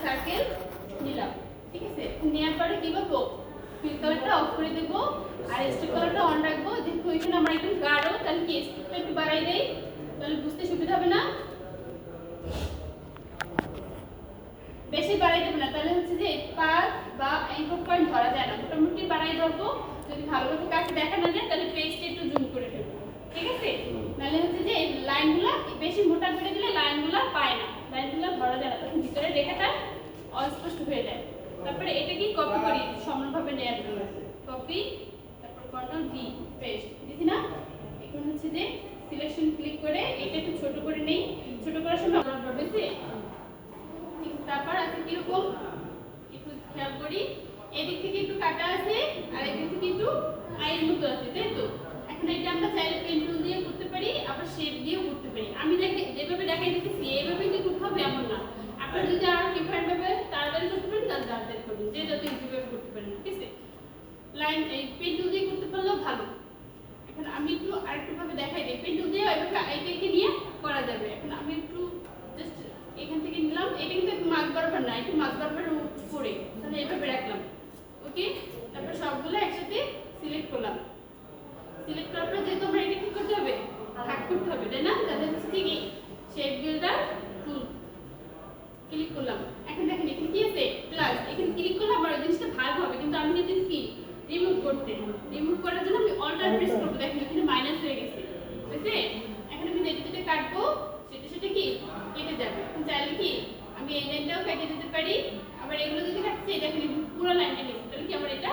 Circle নিলাম, ঠিক আছে। নেওয়ার পরে কি করবো, ফিল কালারটা অফ করে দেবো আর স্ট্রিপ কালারটা অন রাখবো। যেহেতু ওইখানে আমার একটু গাঢ়, তাহলে কি স্ট্রিপটা একটু বাড়াই দেই, তাহলে বুঝতে সুবিধা হবে না। বেশি বাড়াই দেবো না, তাহলে হচ্ছে যে পাত বা অ্যাঙ্কর পয়েন্ট ধরা যায় না। মোটামুটি বাড়াই ধরবো, যদি ভালোভাবে কাছে দেখা না যায় তাহলে পেজটা একটু জুম করে দেবো, ঠিক আছে। নাহলে হচ্ছে যে লাইনগুলো বেশি মোটা করে দিলে লাইনগুলো পায় না, লাইনগুলো ধরা যায় না, তখন ভিতরে রেখাটা অস্পষ্ট হয়ে যায়। তারপরে এটা কি কপি করি সমানভাবে নেওয়ার জন্য, কপি, তারপর কন্ট্রোল ভি, পেস্ট দিছি না। এখন হচ্ছে যে সিলেকশন ক্লিক করে এটা একটু ছোট করে নেই, ছোট করার সময় আমরা ভাবছি। তারপর আছে কিরকম একটু খেয়াল করি, এদিক থেকে একটু কাটা আছে আর এদিক থেকে একটু আইয়ের মতো আছে, তাই তো। এখন এটা আমরা চাইলে পেন টুল দিয়ে করতে পারি, আবার শেপ দিয়েও করতে পারি। আমি যেভাবে দেখাই দিতেছি এইভাবে কি করতে হবে এমন না, আপনারা যদি আর ডিফারেন্ট ভাবে তাড়াতাড়ি করতে পারেন তাহলে তাড়াতাড়ি করবেন, যে যত ইজিভাবে করতে পারেন, ঠিক আছে। লাইন এই পেন টুল দিয়ে করতে পারলেও ভালো। এখন আমি একটু আরেকটু ভাবে দেখাই দিই, পেন টুল দিয়ে এভাবে আইটাকে নিয়ে করা যাবে। এখন আমি একটু জাস্ট এখান থেকে নিলাম, এটা কিন্তু একটু মাছ বরাবর না, একটু মাছ বরাবর উপরে, তাহলে এভাবে রাখলাম, ওকে। তারপর সবগুলো একসাথে সিলেক্ট করলাম। সিলেক্ট করার পর যেহেতু আমরা এটা কি করতে হবে, ভাগ করতে হবে, তাই না। তাহলে হচ্ছে কি শেপ বিল্ডার টুল ক্লিক করলাম। এখন দেখেন এখানে কি আছে প্লাস, এখানে ক্লিক করলে আমার ওই জিনিসটা ভাগ হবে, কিন্তু আমি যদি কি রিমুভ করার জন্য আমি অল্টার প্রেস করব। দেখেন এখানে মাইনাস হয়ে গেছে, বুঝতে। এখন আমি যেটা কাটবো সেটা কি কেটে যাবে। চাইলে কি আমি এই লাইনটাও কেটে দিতে পারি, আবার এগুলো যদি কাটছি দেখেন পুরো লাইনটা নিচ্ছি, তাহলে কি আমার এটা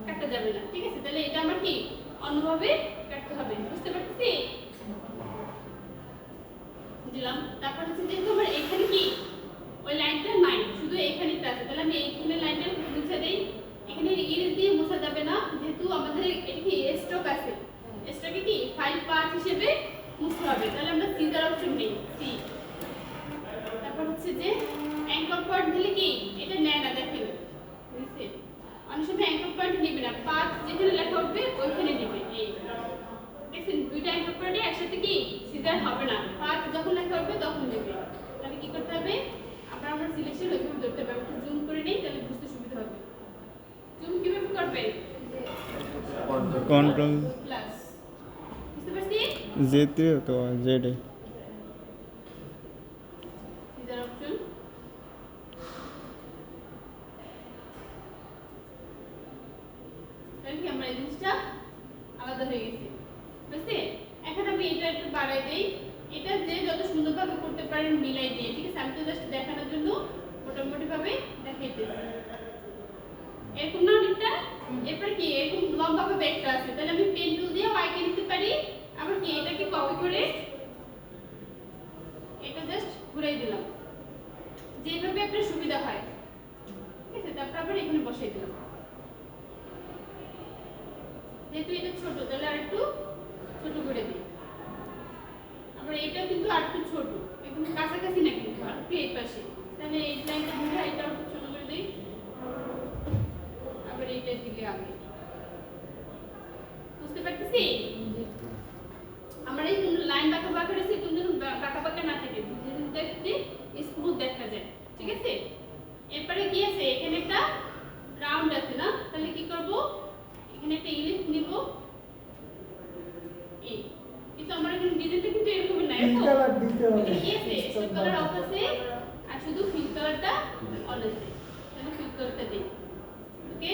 কাটতে যাবে না, ঠিক আছে। তাহলে এটা আমার কি অন্যভাবে কাটতে হবে, বুঝতে পারছি দিলাম। তারপর হচ্ছে যেহেতু আমার এখানে কি ওই লাইনটা নাই, শুধু এখানেটা আছে, তাহলে আমি এইখানে লাইনটা মুছে দেই। এখানে ইরেজ দিয়ে মোছা যাবে না, যেহেতু আমাদের এটা কি স্টক আছে, স্টকে কি ফাইল পাথ হিসেবে মুছতে হবে। তাহলে আমরা সিজার অপশন নেই, সি। তারপর হচ্ছে যে অ্যাঙ্কর পয়েন্ট দিলে কি এটা নেয় না, দেখেন বুঝছে। অনেক সময় অ্যাঙ্কর পয়েন্ট নেবে না, পাথ যেখানে লেখা উঠবে ওইখানে নেবে। এই দেখছেন দুইটা অ্যাঙ্কর পয়েন্টে একসাথে কি সিজার হবে না, পাথ যখন লেখা উঠবে তখন নেবে। তাহলে কি করতে হবে, আমরা সিলেকশন ওইভাবে ধরতে হবে। একটু জুম করে নেই, তাহলে বুঝতে সুবিধা হবে। জুম কিভাবে করবেন, কন্ট্রোল প্লাস, বুঝতে পারছি। জেড তো জেড সিজার অপশন, তাহলে কি আমরা এই জিনিসটা আলাদা হয়ে গেছে, বুঝতে। এখন আমি এটা একটু বাড়াই দেই, এটা যে যত সুন্দরভাবে করতে পারেন মিলাই দিয়ে, ঠিক আছে। আমি তো জাস্ট দেখানোর জন্য মোটামুটি ভাবে দেখাইতেছি, এরকম না অনেকটা। এরপর কি এরকম লম্বা ভাবে একটা আছে, তাহলে আমি পেন টুল দিয়েও আঁকে নিতে পারি, আবার কি এটাকে কপি করে এটা জাস্ট ঘুরাই দিলাম, যেভাবে আপনার সুবিধা হয়, ঠিক আছে। তারপর আবার এখানে বসাই দিলাম। যেহেতু এটা ছোট তাহলে আর একটু ছোট করে দিই, আবার এটা কিন্তু আর একটু ছোট, একদম কাছাকাছি না কিন্তু আর একটু এই পাশে, তাহলে এই লাইনটা ধরে এটা একটু ছোট করে দিই, আবার এইটা দিকে আগে, বুঝতে পারতেছি। আমার এই লাইন বাঁকা বাঁকা রয়েছে, কিন্তু বাঁকা বাঁকা না থাকে, দেখতে স্মুথ দেখা যায়, ঠিক আছে। এরপরে কি আছে, এখানে একটা রাউন্ড আছে না, তাহলে কি করব, এখানে একটা ইলিপ নিব। এই কিন্তু আমার এখানে ডিজাইনটা কিন্তু এরকম না, এরকম কালার দিতে হবে, কি আছে স্টোন কালার অফ আছে আর শুধু ফিল কালারটা অন আছে, তাহলে ফিল কালারটা দেই, ওকে।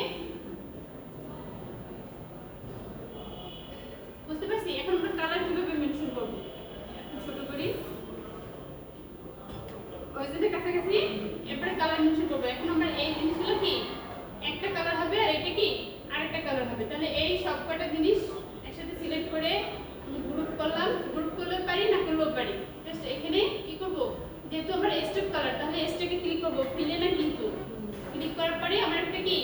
বুঝতে পারছি। এখন আমরা কালার কিভাবে মেনশন করব, ছোট করি ওই যে কাছাকাছি, এরপরে কালার মেনশন করব। এখন আমরা এই জিনিসগুলো কি একটা কালার হবে আর এটা কি আরেকটা কালার হবে, তাহলে এই সবকটা জিনিস একসাথে সিলেক্ট করে গ্রুপ করলাম। গ্রুপ করলে পারি, না করলেও পারি। জাস্ট এখানে কি করব, যেহেতু আমার স্টক কালার, তাহলে স্টকে ক্লিক করব, ফিলে না কিন্তু ক্লিক করার পরে আমার একটা কি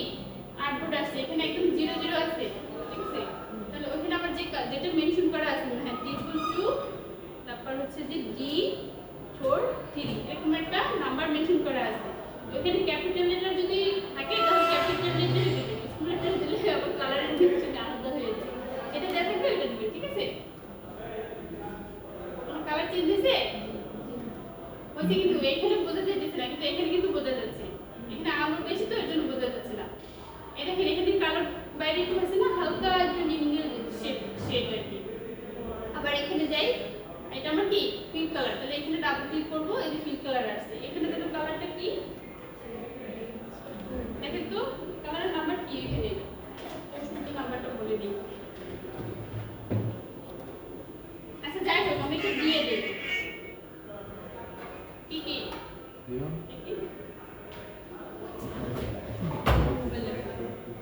আউটপুট আসছে, এখানে একদম 00 আছে, ঠিক আছে। তাহলে ওখানে আমার যেটা মেনশন করা আছে, হ্যাঁ D2, তারপর হচ্ছে যে D43 এরকম একটা নাম্বার মেনশন করা আছে। ওখানে ক্যাপিটাল লেটার যদি থাকে তাহলে ক্যাপিটাল লেটার দিবেন, স্মল লেটার দিলে আবার কালারের মেনশন আলাদা হয়ে যায়। এটা যা থাকবে এটা দিবেন, ঠিক আছে। কোনো কালার চেঞ্জ হয়েছে হচ্ছে কিন্তু এখানে বোঝা যাচ্ছে না, কিন্তু এখানে কিন্তু বোঝা যাচ্ছে।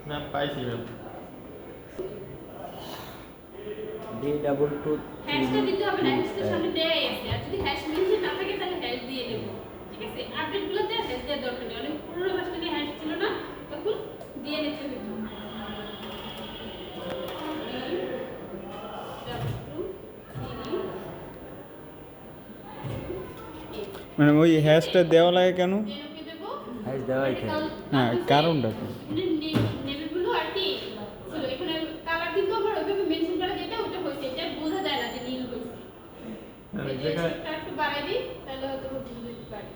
ম্যাম পাইছি ম্যাম। D22 হ্যাশটা দিতে হবে না, হ্যাশটা সামনে দেয়াই আছে। আর যদি হ্যাশ মেনশন না থাকে তাহলে হ্যাশ দিয়ে দেব। ঠিক আছে? আপডেটগুলোতে হ্যাশ দেওয়ার দরকার নেই। অনেক পুরোনো ভার্সনে হ্যাশ ছিল না, তখন দিয়ে নিতে হতো। মানে ওই হ্যাশটা দেওয়া লাগে কেন? ওকে দেব। হ্যাশ দেওয়াই থাকে। হ্যাঁ, কারণটা কি? নেভি ব্লু আর কি ছিল এখানে কালার কিন্তু আমার ওইভাবে মেনশন করা যেটা ওটা হয়েছে, এটা বোঝা যায় না যে নীল হয়েছে। এই জায়গাটা একটু বাড়াই দিই তাহলে হয়তো বুঝতে পারি।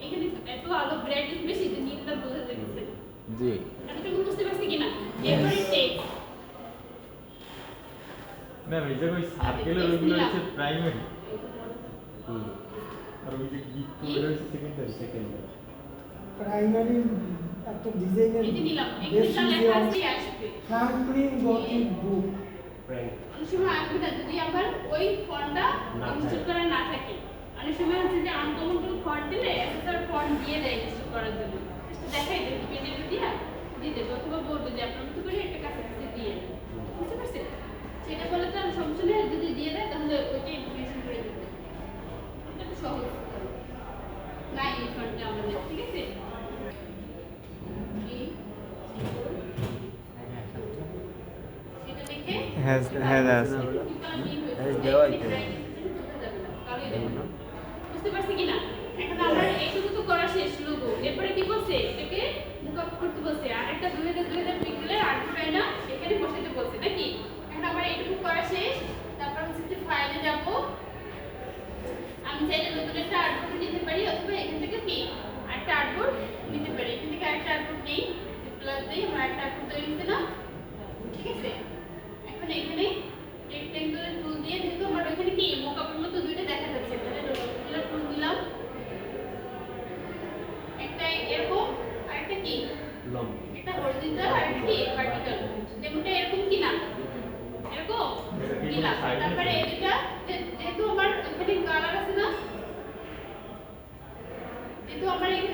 এখানে এত আলো ব্রাইটনেস বেশি যে নীলটা বোঝা যাচ্ছে। জি এতটুকু বুঝতে পারছি কিনা? এবারে টেক্সট ম্যাম এই যে ওই সার্কেলের ওইগুলো হচ্ছে প্রাইমারি হুম আর ওই যে গিফট ওগুলো হচ্ছে সেকেন্ডারি। প্রাইমারি একটা ডিজাইনের এই যে দিলাম একটু বেশি তাহলে যে হাসি আসবে। ফ্রাঙ্কলিন গথিক বুক অনেক সময় আসবে না যদি আবার ওই ফন্টটা ইনস্টল করা না থাকে। অনেক সময় হচ্ছে যে আনকমন কোনো ফন্ট দিলে এক্সট্রা ফন্ট দিয়ে দেয় ইনস্টল করার জন্য। সেটা দেখাই দেবে পেনে দিয়া দিয়ে দেবে অথবা বলবে যে আপনার মতো করে একটা কাছে দিয়ে বুঝতে পারছেন? সেটা বলে তো আর সমস্যা নেই, যদি দিয়ে দেয় তাহলে ওইটা ইনফরমেশন করে দেবে। এটা তো সহজ নাই এই ফন্টটা আমাদের, ঠিক আছে? সেটা দেখে হ্যাশ হ্যাঁ আছে। হ্যাশ দেওয়াই থাকে। বুঝতে পারছি কিনা? এখন আমরা এইটুকু তো করা শেষ লোগো। এরপরে কি বলছে? এটাকে মুকআপ করতে বলছে। আর একটা 2000 পিক্সেলের আর্টফ্রাই না এখানে বসাতে বলছে নাকি? এখন আমার এইটুকু করা শেষ। তারপর হচ্ছে যে ফাইলে যাব। আমি চাইলে নতুন একটা আর্টবোর্ড নিতে পারি অথবা এখান থেকে কি আরেকটা আর্টবোর্ড নিতে পারি। এখান থেকে আরেকটা আর্টবোর্ড নেই, প্লাস দেই, আমার আরেকটা আর্টবোর্ড তৈরি হচ্ছে না। ঠিক আছে? এখন এখানে রেক্টেঙ্গুলার টুল দিয়ে যেহেতু আমার ওইখানে কি মোকাপের মতো দুইটা দেখা যাচ্ছে, তাহলে রেক্টেঙ্গুলার টুল দিলাম। একটা এরকম আর একটা কি লম্ব একটা হরিজন্টাল আর একটা কি ভার্টিক্যাল। যেমনটা এরকম কি না এরকম দিলাম। তারপরে এটা যেহেতু আমার এখানে কালার আছে না, যেহেতু আমার এখানে